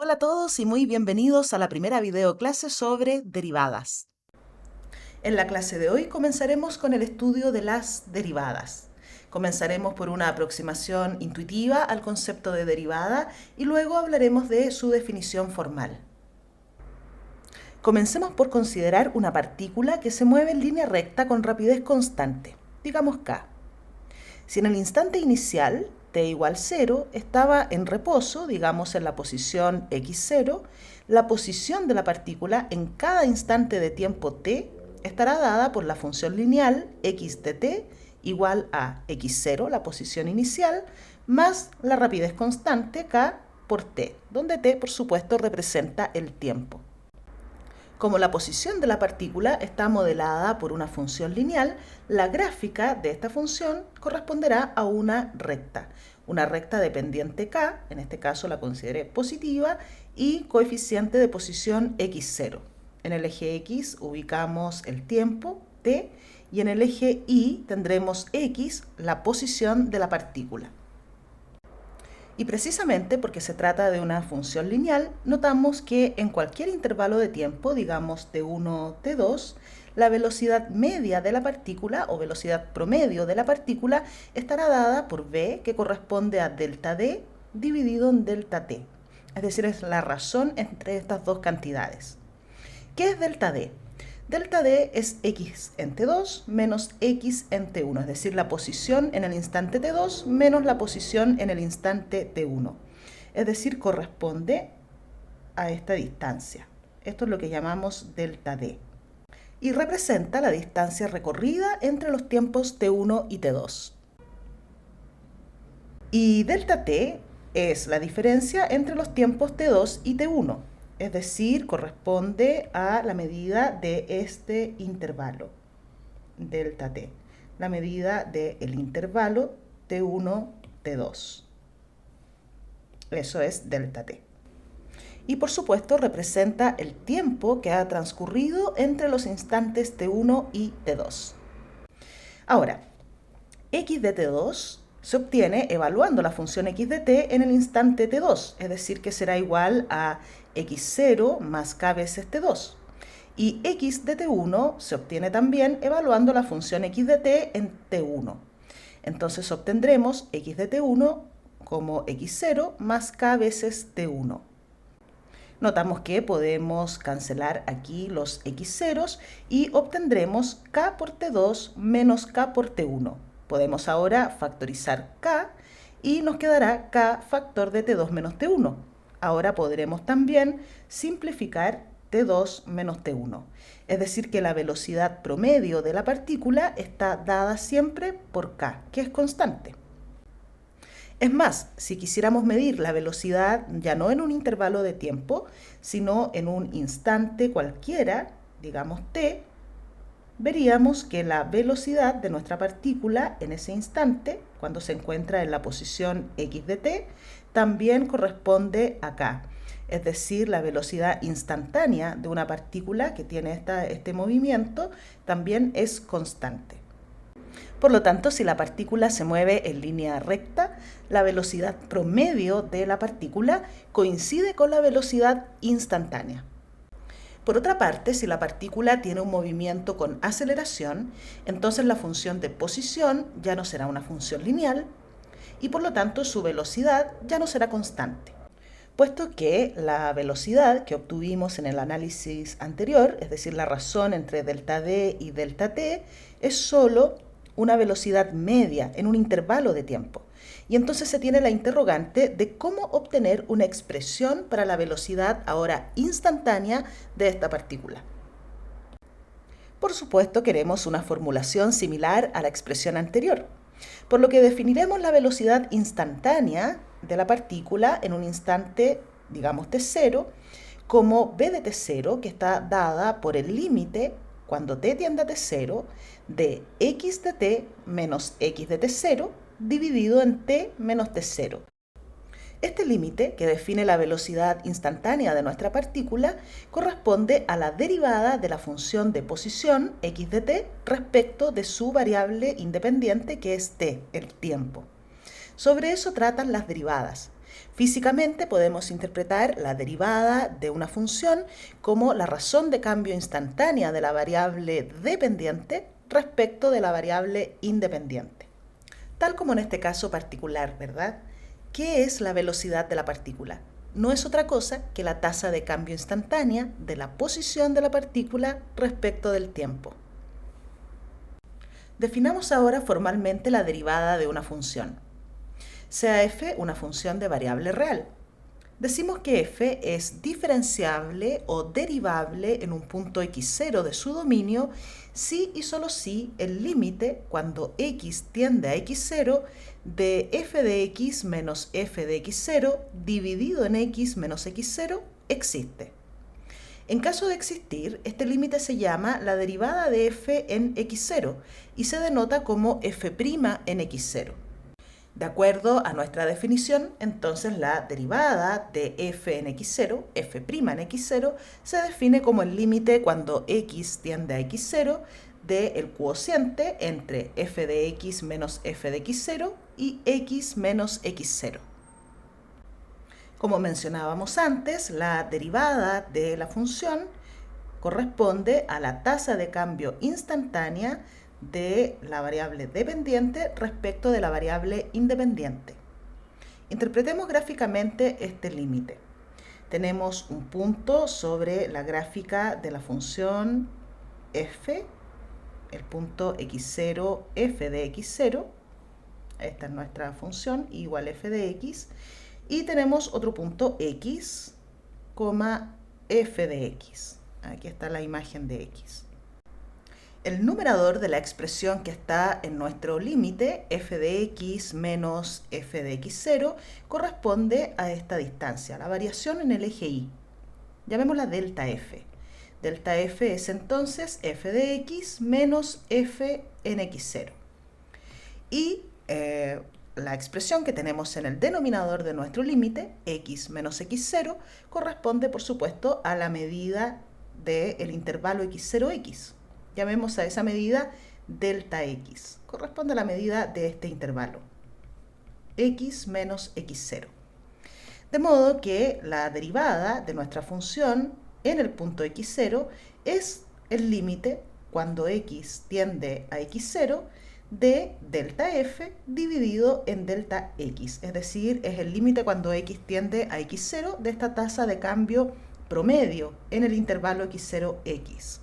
Hola a todos y muy bienvenidos a la primera videoclase sobre derivadas. En la clase de hoy comenzaremos con el estudio de las derivadas. Comenzaremos por una aproximación intuitiva al concepto de derivada y luego hablaremos de su definición formal. Comencemos por considerar una partícula que se mueve en línea recta con rapidez constante, digamos k. Si en el instante inicial, t igual 0, estaba en reposo, digamos en la posición x0, la posición de la partícula en cada instante de tiempo t estará dada por la función lineal x de t igual a x0, la posición inicial, más la rapidez constante k por t, donde t, por supuesto, representa el tiempo. Como la posición de la partícula está modelada por una función lineal, la gráfica de esta función corresponderá a una recta dependiente k, en este caso la consideré positiva, y coeficiente de posición x0. En el eje x ubicamos el tiempo, t, y en el eje y tendremos x, la posición de la partícula. Y precisamente porque se trata de una función lineal, notamos que en cualquier intervalo de tiempo, digamos t1, t2, la velocidad media de la partícula o velocidad promedio de la partícula estará dada por v, que corresponde a delta d dividido en delta t. Es decir, es la razón entre estas dos cantidades. ¿Qué es delta d? Delta d es x en t2 menos x en t1, es decir, la posición en el instante t2 menos la posición en el instante t1. Es decir, corresponde a esta distancia. Esto es lo que llamamos delta d. Y representa la distancia recorrida entre los tiempos t1 y t2. Y delta t es la diferencia entre los tiempos t2 y t1. Es decir, corresponde a la medida de este intervalo, delta t, la medida del intervalo t1, t2. Eso es delta t. Y por supuesto representa el tiempo que ha transcurrido entre los instantes t1 y t2. Ahora, x de t2 se obtiene evaluando la función x de t en el instante t2, es decir, que será igual a x0 más k veces t2. Y x de t1 se obtiene también evaluando la función x de t en t1. Entonces obtendremos x de t1 como x0 más k veces t1. Notamos que podemos cancelar aquí los x0 y obtendremos k por t2 menos k por t1. Podemos ahora factorizar k y nos quedará k factor de t2 menos t1. Ahora podremos también simplificar t2 menos t1. Es decir, que la velocidad promedio de la partícula está dada siempre por k, que es constante. Es más, si quisiéramos medir la velocidad ya no en un intervalo de tiempo, sino en un instante cualquiera, digamos t, veríamos que la velocidad de nuestra partícula en ese instante, cuando se encuentra en la posición x de t, también corresponde a k. Es decir, la velocidad instantánea de una partícula que tiene este movimiento también es constante. Por lo tanto, si la partícula se mueve en línea recta, la velocidad promedio de la partícula coincide con la velocidad instantánea. Por otra parte, si la partícula tiene un movimiento con aceleración, entonces la función de posición ya no será una función lineal y por lo tanto su velocidad ya no será constante. Puesto que la velocidad que obtuvimos en el análisis anterior, es decir, la razón entre delta d y delta t, es solo una velocidad media en un intervalo de tiempo. Y entonces se tiene la interrogante de cómo obtener una expresión para la velocidad ahora instantánea de esta partícula. Por supuesto, queremos una formulación similar a la expresión anterior, por lo que definiremos la velocidad instantánea de la partícula en un instante, digamos t0, como v de t0, que está dada por el límite, cuando t tiende a t0, de x de t menos x de t0 dividido en t menos t0. Este límite, que define la velocidad instantánea de nuestra partícula, corresponde a la derivada de la función de posición x de t respecto de su variable independiente, que es t, el tiempo. Sobre eso tratan las derivadas. Físicamente podemos interpretar la derivada de una función como la razón de cambio instantánea de la variable dependiente respecto de la variable independiente. Tal como en este caso particular, ¿verdad? ¿Qué es la velocidad de la partícula? No es otra cosa que la tasa de cambio instantánea de la posición de la partícula respecto del tiempo. Definamos ahora formalmente la derivada de una función. Sea f una función de variable real. Decimos que f es diferenciable o derivable en un punto x0 de su dominio si y solo si el límite cuando x tiende a x0 de f de x menos f de x0 dividido en x menos x0 existe. En caso de existir, este límite se llama la derivada de f en x0 y se denota como f' en x0. De acuerdo a nuestra definición, entonces la derivada de f en x0, f' en x0, se define como el límite cuando x tiende a x0 del cuociente entre f de x menos f de x0 y x menos x0. Como mencionábamos antes, la derivada de la función corresponde a la tasa de cambio instantánea de la variable dependiente respecto de la variable independiente. Interpretemos gráficamente este límite. Tenemos un punto sobre la gráfica de la función f, el punto x0, f de x0. Esta es nuestra función, igual f de x. Y tenemos otro punto x, f de x. Aquí está la imagen de x. El numerador de la expresión que está en nuestro límite, f de x menos f de x0, corresponde a esta distancia, la variación en el eje y. Llamémosla delta f. Delta f es entonces f de x menos f en x0. Y la expresión que tenemos en el denominador de nuestro límite, x menos x0, corresponde por supuesto a la medida del intervalo x0x. Llamemos a esa medida delta x. Corresponde a la medida de este intervalo, x menos x0. De modo que la derivada de nuestra función en el punto x0 es el límite cuando x tiende a x0 de delta f dividido en delta x. Es decir, es el límite cuando x tiende a x0 de esta tasa de cambio promedio en el intervalo x0x.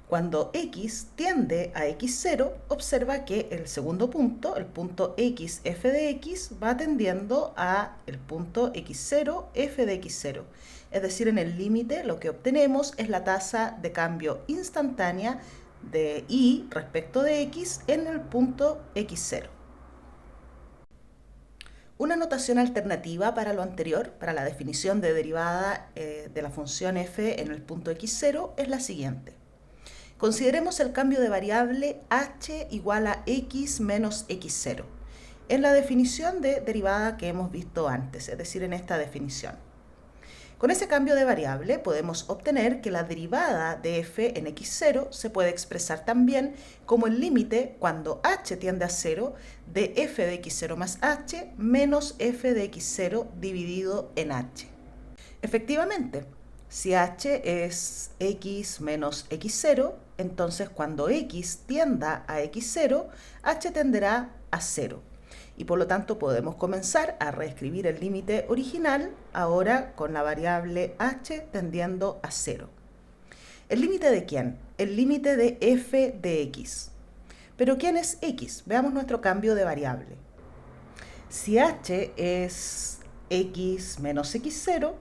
Cuando x tiende a x0, observa que el segundo punto, el punto x f de x, va tendiendo a el punto x0 f de x0. Es decir, en el límite lo que obtenemos es la tasa de cambio instantánea de y respecto de x en el punto x0. Una notación alternativa para lo anterior, para la definición de derivada de la función f en el punto x0, es la siguiente. Consideremos el cambio de variable h igual a x menos x0 en la definición de derivada que hemos visto antes, es decir, en esta definición. Con ese cambio de variable podemos obtener que la derivada de f en x0 se puede expresar también como el límite cuando h tiende a 0 de f de x0 más h menos f de x0 dividido en h. Efectivamente, si h es x menos x0, entonces cuando x tienda a x0, h tenderá a 0. Y por lo tanto podemos comenzar a reescribir el límite original ahora con la variable h tendiendo a 0. ¿El límite de quién? El límite de f de x. ¿Pero quién es x? Veamos nuestro cambio de variable. Si h es x menos x0,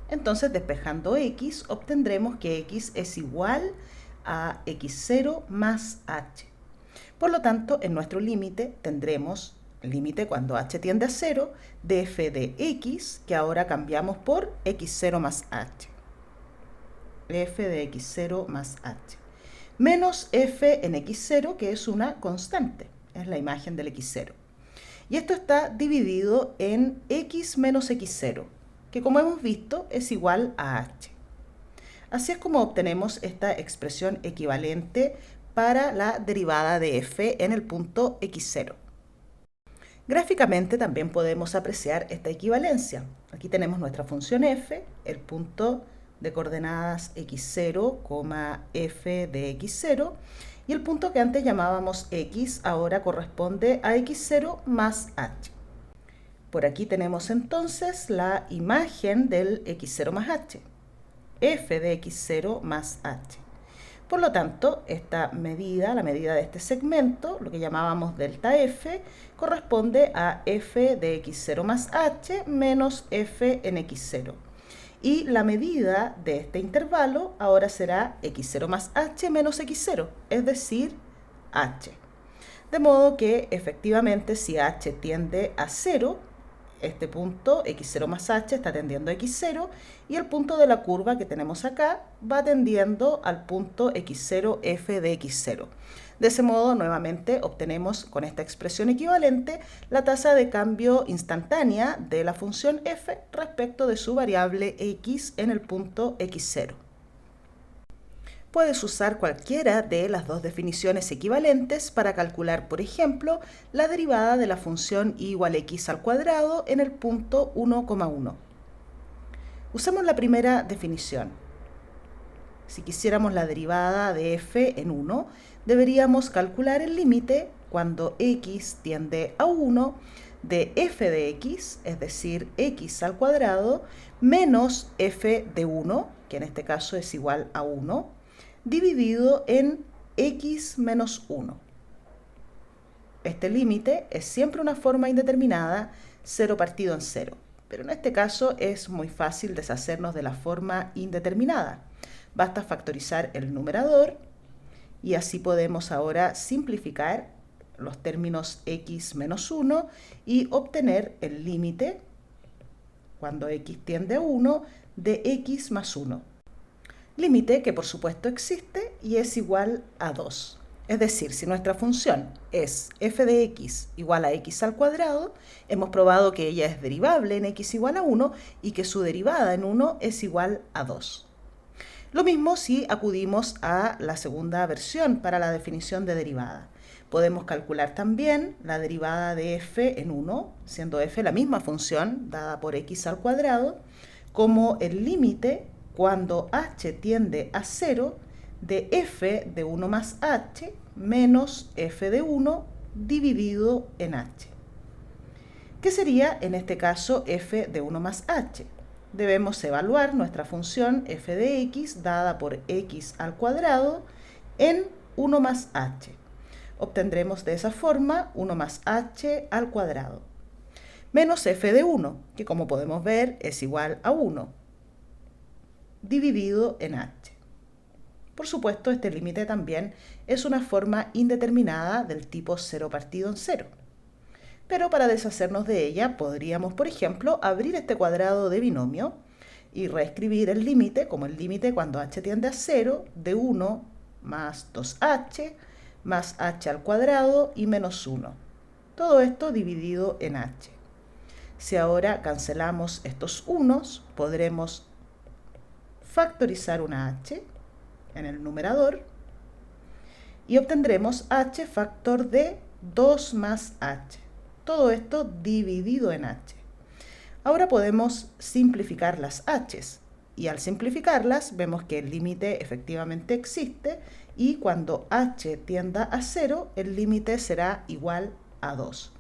entonces despejando x obtendremos que x es igual a x0 más h. Por lo tanto, en nuestro límite tendremos límite cuando h tiende a 0 de f de x, que ahora cambiamos por x0 más h. F de x0 más h. Menos f en x0, que es una constante, es la imagen del x0. Y esto está dividido en x menos x0, que como hemos visto es igual a h. Así es como obtenemos esta expresión equivalente para la derivada de f en el punto x0. Gráficamente también podemos apreciar esta equivalencia. Aquí tenemos nuestra función f, el punto de coordenadas x0, f de x0, y el punto que antes llamábamos x ahora corresponde a x0 más h. Por aquí tenemos entonces la imagen del x0 más h, f de x0 más h. Por lo tanto, esta medida, la medida de este segmento, lo que llamábamos delta f, corresponde a f de x0 más h menos f en x0. Y la medida de este intervalo ahora será x0 más h menos x0, es decir, h. De modo que efectivamente si h tiende a 0, este punto x0 más h está tendiendo a x0 y el punto de la curva que tenemos acá va tendiendo al punto x0 f de x0. De ese modo, nuevamente obtenemos con esta expresión equivalente la tasa de cambio instantánea de la función f respecto de su variable x en el punto x0. Puedes usar cualquiera de las dos definiciones equivalentes para calcular, por ejemplo, la derivada de la función y igual a x al cuadrado en el punto 1,1. Usemos la primera definición. Si quisiéramos la derivada de f en 1, deberíamos calcular el límite cuando x tiende a 1 de f de x, es decir, x al cuadrado, menos f de 1, que en este caso es igual a 1, dividido en x menos 1. Este límite es siempre una forma indeterminada, 0 partido en 0, pero en este caso es muy fácil deshacernos de la forma indeterminada. Basta factorizar el numerador y así podemos ahora simplificar los términos x menos 1 y obtener el límite, cuando x tiende a 1, de x más 1. Límite que por supuesto existe y es igual a 2. Es decir, si nuestra función es f de x igual a x al cuadrado, hemos probado que ella es derivable en x igual a 1 y que su derivada en 1 es igual a 2. Lo mismo si acudimos a la segunda versión para la definición de derivada. Podemos calcular también la derivada de f en 1, siendo f la misma función dada por x al cuadrado, como el límite cuando h tiende a 0 de f de 1 más h menos f de 1 dividido en h. ¿Qué sería en este caso f de 1 más h? Debemos evaluar nuestra función f de x dada por x al cuadrado en 1 más h. Obtendremos de esa forma 1 más h al cuadrado, menos f de 1, que como podemos ver es igual a 1, dividido en h. Por supuesto, este límite también es una forma indeterminada del tipo 0 partido en 0. Pero para deshacernos de ella, podríamos, por ejemplo, abrir este cuadrado de binomio y reescribir el límite como el límite cuando h tiende a 0 de 1 más 2h más h al cuadrado y menos 1. Todo esto dividido en h. Si ahora cancelamos estos unos, podremos factorizar una h en el numerador y obtendremos h factor de 2 más h. Todo esto dividido en h. Ahora podemos simplificar las h's y al simplificarlas vemos que el límite efectivamente existe y cuando h tienda a 0 el límite será igual a 2.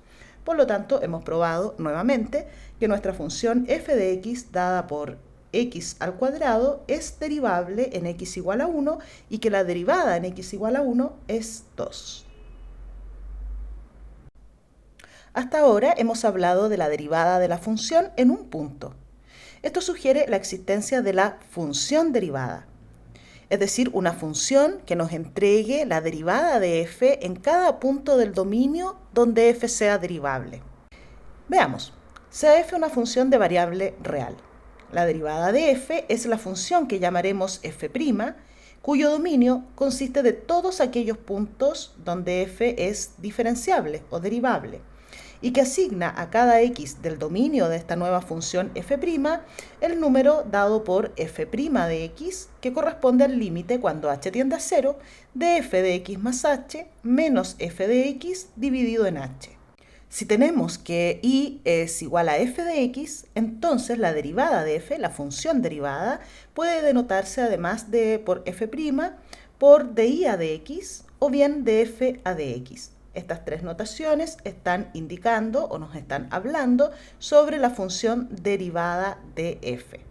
Por lo tanto, hemos probado nuevamente que nuestra función f de x dada por x al cuadrado es derivable en x igual a 1 y que la derivada en x igual a 1 es 2. Hasta ahora hemos hablado de la derivada de la función en un punto. Esto sugiere la existencia de la función derivada, es decir, una función que nos entregue la derivada de f en cada punto del dominio donde f sea derivable. Veamos, sea f una función de variable real. La derivada de f es la función que llamaremos f', cuyo dominio consiste de todos aquellos puntos donde f es diferenciable o derivable, y que asigna a cada x del dominio de esta nueva función f' el número dado por f' de x, que corresponde al límite cuando h tiende a 0 de f de x más h menos f de x dividido en h. Si tenemos que y es igual a f de x, entonces la derivada de f, la función derivada, puede denotarse además de por f', por di a de x o bien de f a de x. Estas tres notaciones están indicando o nos están hablando sobre la función derivada de f.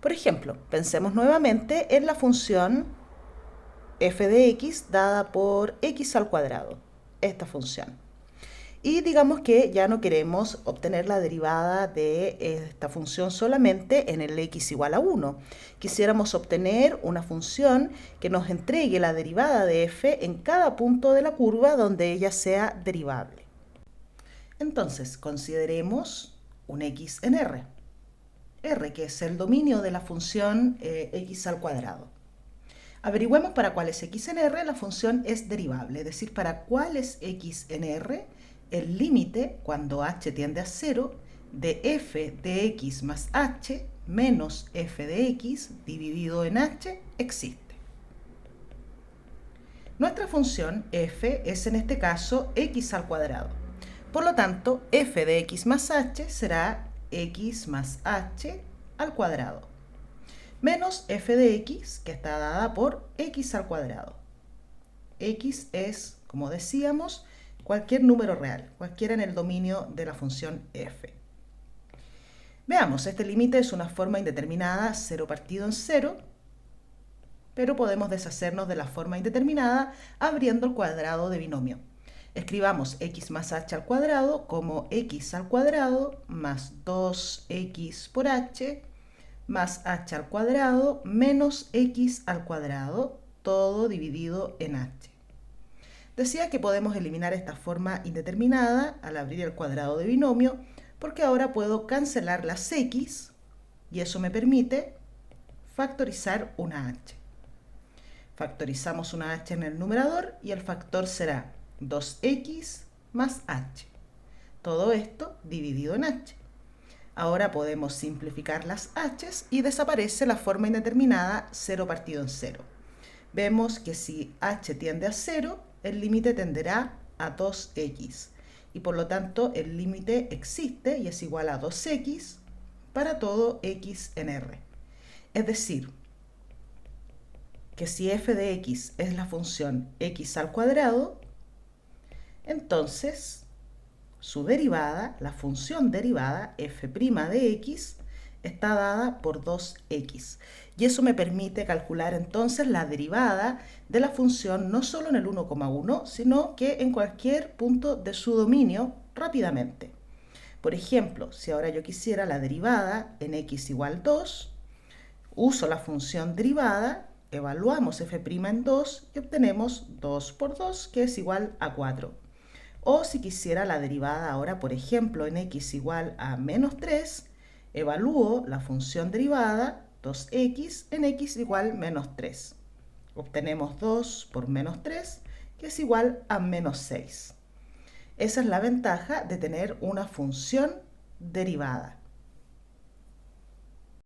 Por ejemplo, pensemos nuevamente en la función f de x dada por x al cuadrado, esta función. Y digamos que ya no queremos obtener la derivada de esta función solamente en el x igual a 1. Quisiéramos obtener una función que nos entregue la derivada de f en cada punto de la curva donde ella sea derivable. Entonces, consideremos un x en R. R, que es el dominio de la función x al cuadrado. Averigüemos para cuál es x en R, la función es derivable, es decir, para cuál es x en R, el límite, cuando h tiende a 0, de f de x más h menos f de x dividido en h existe. Nuestra función f es en este caso x al cuadrado. Por lo tanto, f de x más h será x más h al cuadrado, menos f de x, que está dada por x al cuadrado. X es, como decíamos, cualquier número real, cualquiera en el dominio de la función f. Veamos, este límite es una forma indeterminada 0 partido en 0, pero podemos deshacernos de la forma indeterminada abriendo el cuadrado de binomio. Escribamos x más h al cuadrado como x al cuadrado más 2x por h más h al cuadrado menos x al cuadrado, todo dividido en h. Decía que podemos eliminar esta forma indeterminada al abrir el cuadrado de binomio, porque ahora puedo cancelar las x y eso me permite factorizar una h. Factorizamos una h en el numerador y el factor será 2x más h. Todo esto dividido en h. Ahora podemos simplificar las h's y desaparece la forma indeterminada 0 partido en 0. Vemos que si h tiende a 0, el límite tenderá a 2x y por lo tanto el límite existe y es igual a 2x para todo x en R. Es decir, que si f de x es la función x al cuadrado, entonces su derivada, la función derivada f' de x, está dada por 2x. Y eso me permite calcular entonces la derivada de la función no solo en el 1,1, sino que en cualquier punto de su dominio rápidamente. Por ejemplo, si ahora yo quisiera la derivada en x igual 2, uso la función derivada, evaluamos f' en 2 y obtenemos 2 por 2, que es igual a 4. O si quisiera la derivada ahora, por ejemplo, en x igual a menos 3, evalúo la función derivada 2x en x igual menos 3. Obtenemos 2 por menos 3, que es igual a menos 6. Esa es la ventaja de tener una función derivada.